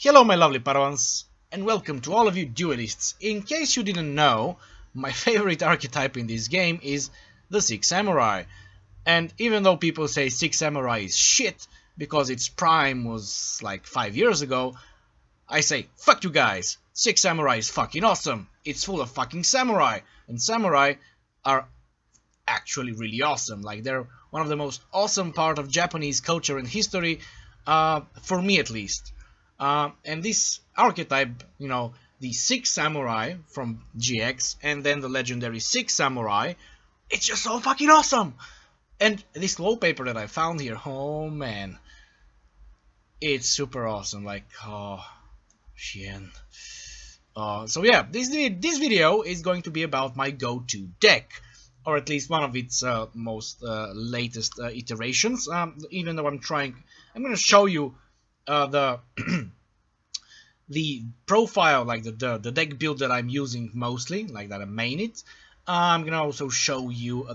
Hello my lovely Padawans, and welcome to all of you duelists. In case you didn't know, my favorite archetype in this game is the Six Samurai. And even though people say Six Samurai is shit, because its prime was like 5 years ago, I say, fuck you guys, Six Samurai is fucking awesome. It's full of fucking samurai, and samurai are actually really awesome. Like, they're one of the most awesome part of Japanese culture and history, for me at least. And this archetype, the Six Samurai from GX, and then the legendary Six Samurai, it's just so fucking awesome! And this wallpaper that I found here, oh man, it's super awesome, like, oh, shit. So yeah, this video is going to be about my go-to deck, or at least one of its most latest iterations, even though I'm going to show you the the profile, like the deck build that I'm using mostly, like that I main it. I'm gonna also show you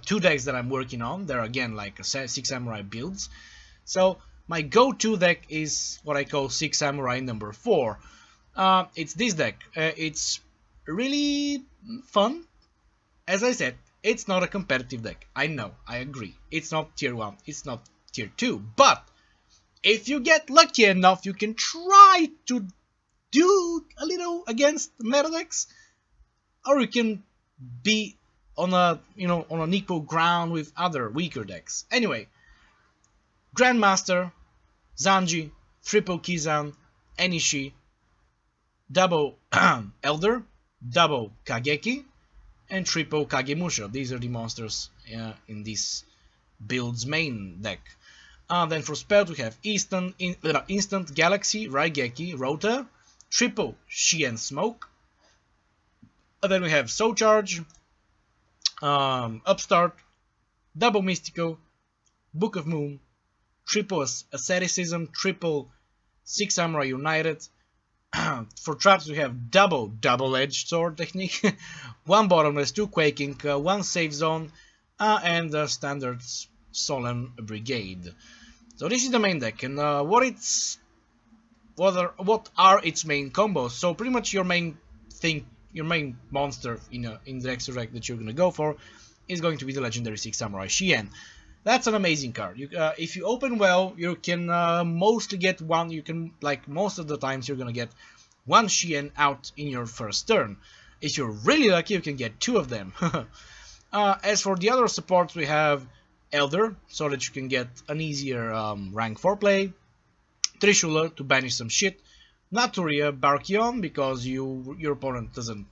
two decks that I'm working on. They're again like Six Samurai builds. So my go-to deck is what I call Six Samurai number 4. It's this deck. It's really fun. As I said, it's not a competitive deck. I know, I agree. It's not tier 1, it's not tier 2, but if you get lucky enough, you can try to do a little against meta decks, or you can be on on an equal ground with other weaker decks. Anyway, Grandmaster, Zanji, triple Kizan, Enishi, double Elder, double Kageki, and triple Kagemusha. These are the monsters in this build's main deck. Then for spells we have Instant Galaxy, Raigeki, Rota, triple Shien Smoke. And then we have Soul Charge, Upstart, double Mystico, Book of Moon, triple Asceticism, triple Six Samurai United. For traps we have double-edged sword technique, one bottomless, two quaking, one safe zone, and the standard Solemn Brigade. So this is the main deck, and what are its main combos? So pretty much your main monster in the extra deck that you're gonna go for is going to be the legendary Six Samurai Shien. That's an amazing card. If you open well, you can mostly get one. You can, like, most of the times you're gonna get one Shien out in your first turn. If you're really lucky, you can get 2 of them. As for the other supports, we have Elder, so that you can get an easier rank 4 play, Trishula to banish some shit, Naturia Barkion because your opponent doesn't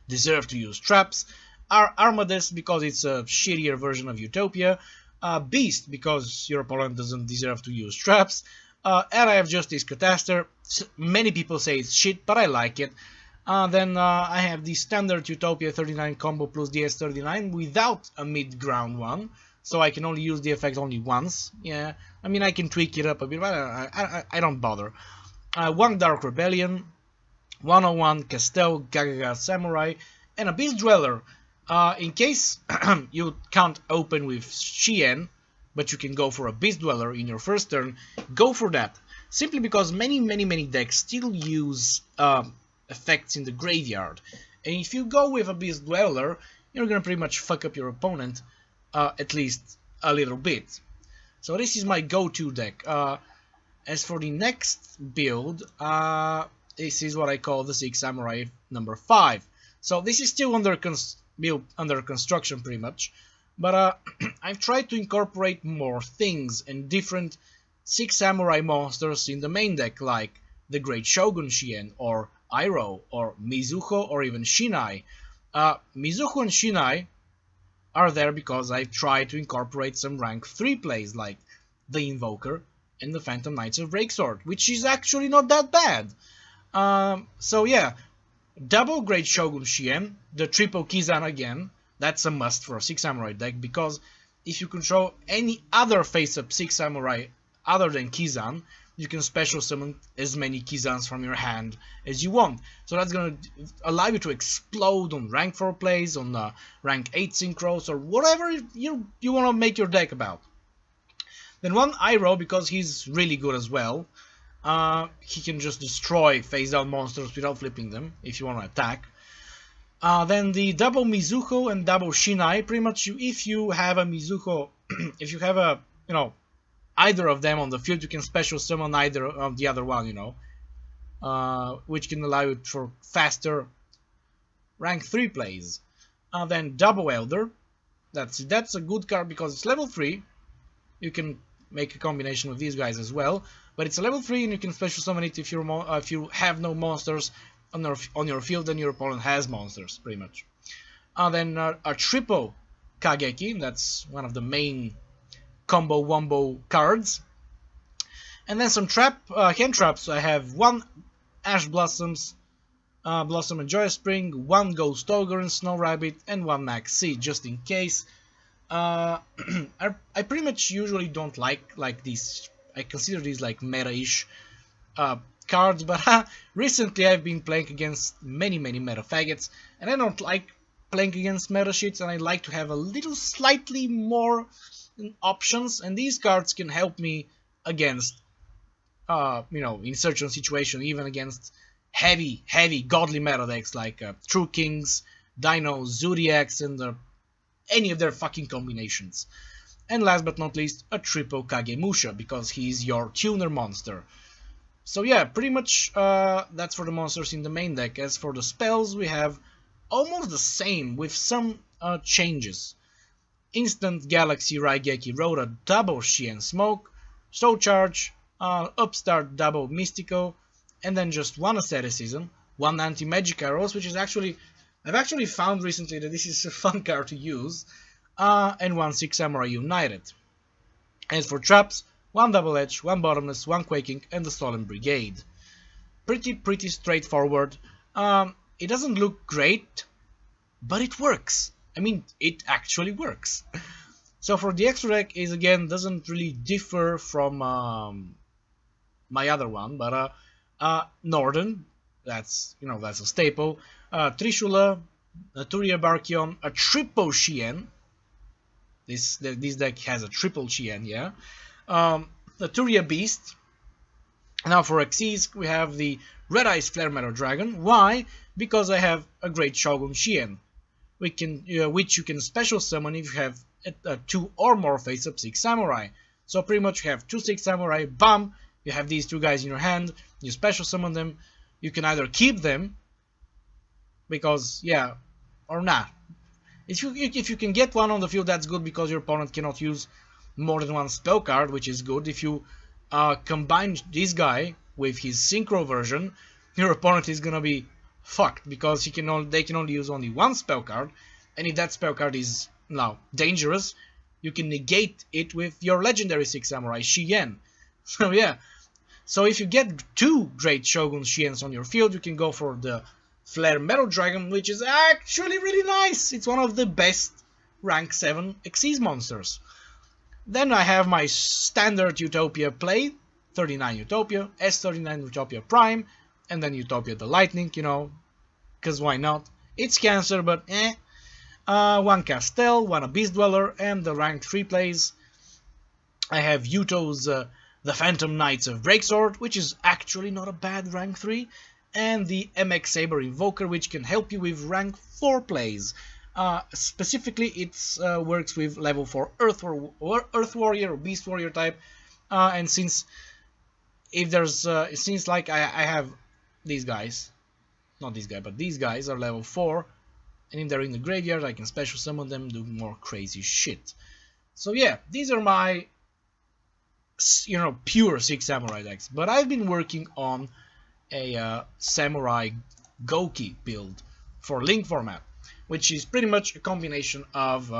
deserve to use traps, Armades because it's a shittier version of Utopia, Beast because your opponent doesn't deserve to use traps, and I have Justice Cataster. Many people say it's shit, but I like it. Then I have the standard Utopia 39 combo plus DS39 without a mid-ground one. So I can only use the effect only once. Yeah, I mean, I can tweak it up a bit, but I don't bother. One Dark Rebellion, 101 Castel Gagaga Samurai, and a Beast Dweller. In case you can't open with Shien, but you can go for a Beast Dweller in your first turn, go for that. Simply because many decks still use effects in the graveyard. And if you go with a Beast Dweller, you're gonna pretty much fuck up your opponent. At least a little bit. So this is my go-to deck. As for the next build, this is what I call the Six Samurai number 5. So this is still under construction pretty much, but I've tried to incorporate more things and different Six Samurai monsters in the main deck, like the Great Shogun Shien, or Iroh, or Mizuho, or even Shinai. Mizuho and Shinai are there because I've tried to incorporate some rank 3 plays like the Invoker and the Phantom Knights of Breaksword, which is actually not that bad. So yeah, double Great Shogun Shien, the triple Kizan again, that's a must for a Six Samurai deck, because if you control any other face-up Six Samurai other than Kizan, you can special summon as many Kizans from your hand as you want. So that's going to allow you to explode on rank 4 plays, on rank 8 synchros, or whatever you want to make your deck about. Then one Iroh, because he's really good as well. He can just destroy face down monsters without flipping them if you want to attack. Then the double Mizuho and double Shinai, pretty much if you have a Mizuho, if you have a, either of them on the field, you can special summon either of the other one, which can allow you for faster rank 3 plays. Then double Elder, that's a good card because it's level 3. You can make a combination with these guys as well, but it's a level 3 and you can special summon it if you have no monsters on your field and your opponent has monsters, pretty much. Then a triple Kageki, that's one of the main combo wombo cards. And then some hand traps. I have one Ash Blossoms, Blossom and Joyous Spring, one Ghost Ogre and Snow Rabbit, and one Max Seed, just in case. I pretty much usually don't like these. I consider these like meta-ish cards, but recently I've been playing against many meta faggots, and I don't like playing against meta shits, and I like to have a little slightly more options, and these cards can help me against in certain situations, even against heavy godly meta decks like True Kings, Dinos, Zodiacs, and any of their fucking combinations. And last but not least, a triple Kagemusha, because he's your tuner monster. So yeah, pretty much that's for the monsters in the main deck. As for the spells, we have almost the same with some changes. Instant Galaxy Raigeki Rhoda double Shien Smoke, Soul Charge, Upstart double Mystico, and then just one Asceticism, one Anti-Magic Arrows, which is I've actually found recently that this is a fun card to use, and one Six Samurai United. As for traps, one Double Edge, one Bottomless, one Quaking, and the Stolen Brigade. Pretty straightforward. It doesn't look great, but it works. I mean, it actually works. So for the extra deck is again doesn't really differ from my other one, but Norden, that's a staple. Trishula, Turia Barkion, a triple Shien. This deck has a triple Shien, yeah. The Turia Beast. Now for Xyz we have the Red Eyes Flare Metal Dragon. Why? Because I have a great Shogun Shien, which you can special summon if you have 2 or more face-up Six Samurai. So pretty much you have 2 Six Samurai, bam, you have these 2 guys in your hand, you special summon them, you can either keep them, because, yeah, or not. If you can get one on the field, that's good, because your opponent cannot use more than one spell card, which is good. If you combine this guy with his synchro version, your opponent is gonna be fucked, because they can only use only one spell card, and if that spell card is now dangerous, you can negate it with your legendary Six Samurai Shien. So yeah, so if you get 2 great Shogun Shiens on your field, you can go for the Flare Metal Dragon, which is actually really nice. It's one of the best rank 7 Xyz monsters. Then I have my standard Utopia play, 39 Utopia, S39 Utopia Prime, and then Utopia the Lightning, because why not? It's Cancer, but eh. One Castel, one Abyss Dweller, and the rank 3 plays. I have Yuto's the Phantom Knights of Breaksword, which is actually not a bad rank 3, and the MX Saber Invoker, which can help you with rank 4 plays. Specifically, it works with level 4 Earth Warrior or Beast Warrior type, and since like I have these guys, not this guy, but these guys are level 4, and if they're in the graveyard, I can special summon them, do more crazy shit. So yeah, these are my pure Six Samurai decks, but I've been working on a Samurai Goki build for Link format, which is pretty much a combination of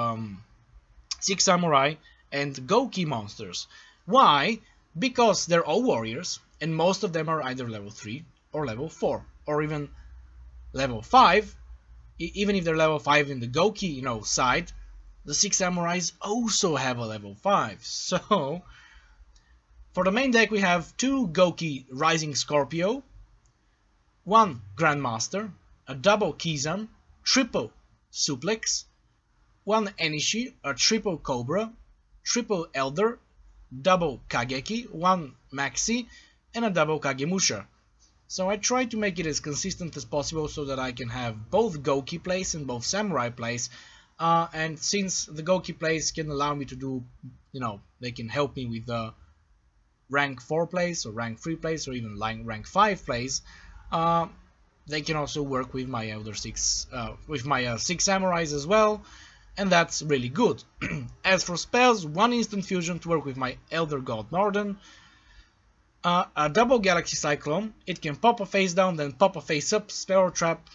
Six Samurai and Goki monsters. Why? Because they're all warriors, and most of them are either level 3 or level 4, or even level 5. Even if they're level 5 in the Goki, side, the Six Samurais also have a level 5. So, for the main deck we have 2 Goki Rising Scorpio, 1 Grandmaster, a double Kizan, triple Suplex, 1 Enishi, a triple Cobra, triple Elder, double Kageki, 1 Maxi, and a double Kagemusha. So I try to make it as consistent as possible so that I can have both DoGGyPlays and both Samurai plays. And since the DoGGyPlays can allow me to do, they can help me with rank 4 plays or rank 3 plays or even rank 5 plays, they can also work with my other 6 samurais as well, and that's really good. As for spells, 1 instant fusion to work with my Elder God Norden, a double Galaxy Cyclone. It can pop a face down, then pop a face up, spell or trap.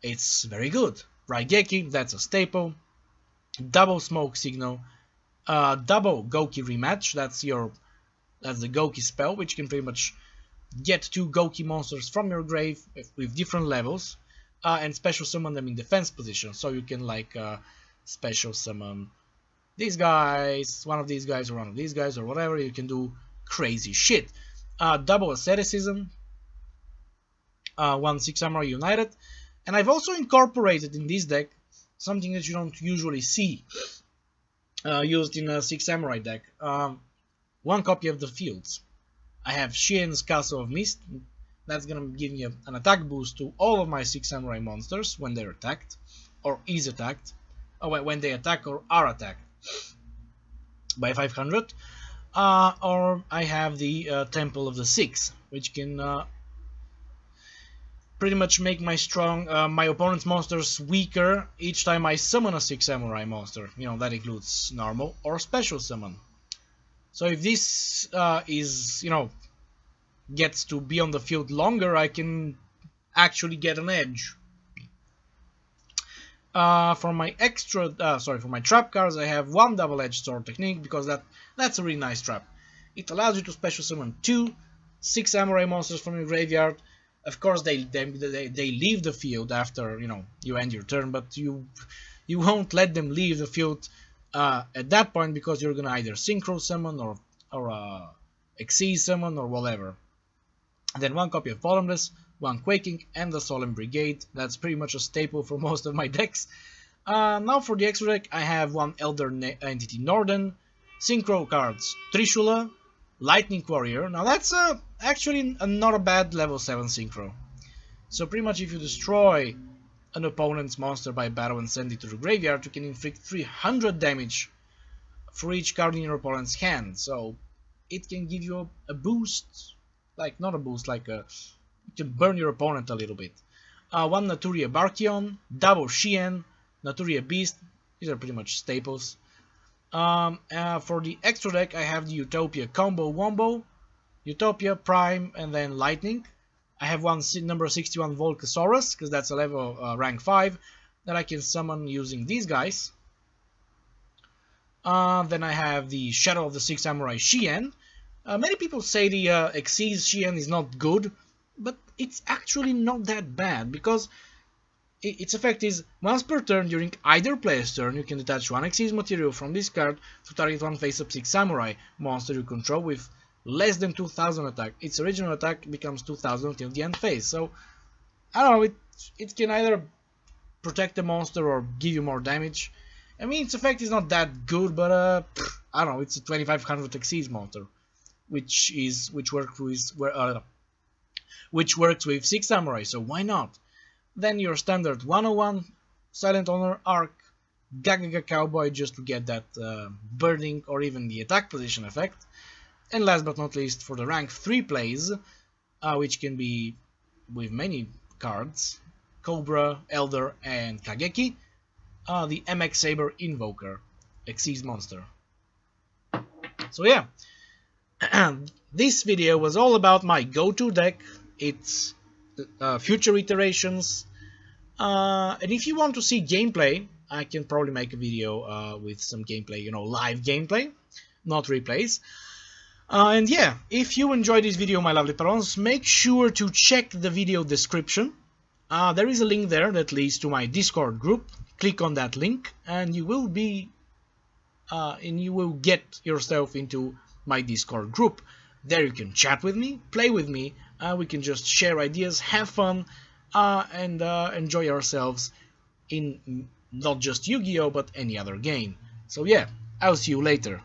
It's very good. Raigeki, that's a staple. Double Smoke Signal, double Gouki Rematch. That's the Gouki spell, which can pretty much get 2 Gouki monsters from your grave with different levels, and special summon them in defense position. So you can special summon these guys, one of these guys, or one of these guys, or whatever. You can do crazy shit. Double Asceticism, 1 6 Samurai United, and I've also incorporated in this deck something that you don't usually see used in a 6 Samurai deck. 1 copy of the fields. I have Shien's Castle of Mist. That's gonna give me an attack boost to all of my 6 Samurai monsters when they're attacked, or is attacked, or when they attack or are attacked by 500. Or I have the Temple of the Six, which can pretty much make my opponent's monsters weaker each time I summon a 6 Samurai monster. That includes normal or special summon. So if this gets to be on the field longer, I can actually get an edge. For my trap cards, I have 1 double-edged sword technique, because that's a really nice trap. It allows you to special summon 2 6 samurai monsters from your graveyard. Of course, they leave the field after you end your turn, but you won't let them leave the field at that point, because you're gonna either synchro summon or Xyz summon or whatever. And then 1 copy of Bottomless, 1 Quaking, and the Solemn Brigade. That's pretty much a staple for most of my decks. Now for the extra deck, I have 1 Elder Entity Norden, Synchro cards, Trishula, Lightning Warrior. Now that's actually not a bad level 7 Synchro. So pretty much if you destroy an opponent's monster by battle and send it to the graveyard, you can inflict 300 damage for each card in your opponent's hand. So it can give you a boost, not a boost, you can burn your opponent a little bit. 1 Naturia Barkion, double Shien, Naturia Beast. These are pretty much staples. For the extra deck, I have the Utopia Combo Wombo, Utopia, Prime, and then Lightning. I have 1 number 61 Volcasaurus, because that's a level rank 5, that I can summon using these guys. Then I have the Shadow of the 6 Samurai Shien. Many people say the Xyz Shien is not good, but it's actually not that bad, because its effect is once per turn during either player's turn, you can detach 1 Xyz material from this card to target 1 face-up 6 Samurai monster you control with less than 2000 attack. Its original attack becomes 2000 until the end phase. So, I don't know, it can either protect the monster or give you more damage. I mean, its effect is not that good, but I don't know, it's a 2500 Xyz monster, which works with 6 Samurai, so why not? Then your standard 101 Silent Honor Arc, Gagaga Cowboy, just to get that burning or even the attack position effect. And last but not least, for the rank 3 plays, which can be with many cards, Cobra, Elder, and Kageki, the MX Saber Invoker, Xyz monster. So yeah, this video was all about my go-to deck, its future iterations, and if you want to see gameplay, I can probably make a video with some gameplay, live gameplay, not replays. And yeah, if you enjoyed this video, my lovely parents, make sure to check the video description. There is a link there that leads to my Discord group. Click on that link, and you will get yourself into my Discord group. There you can chat with me, play with me, we can just share ideas, have fun, and enjoy ourselves in not just Yu-Gi-Oh! But any other game. So yeah, I'll see you later.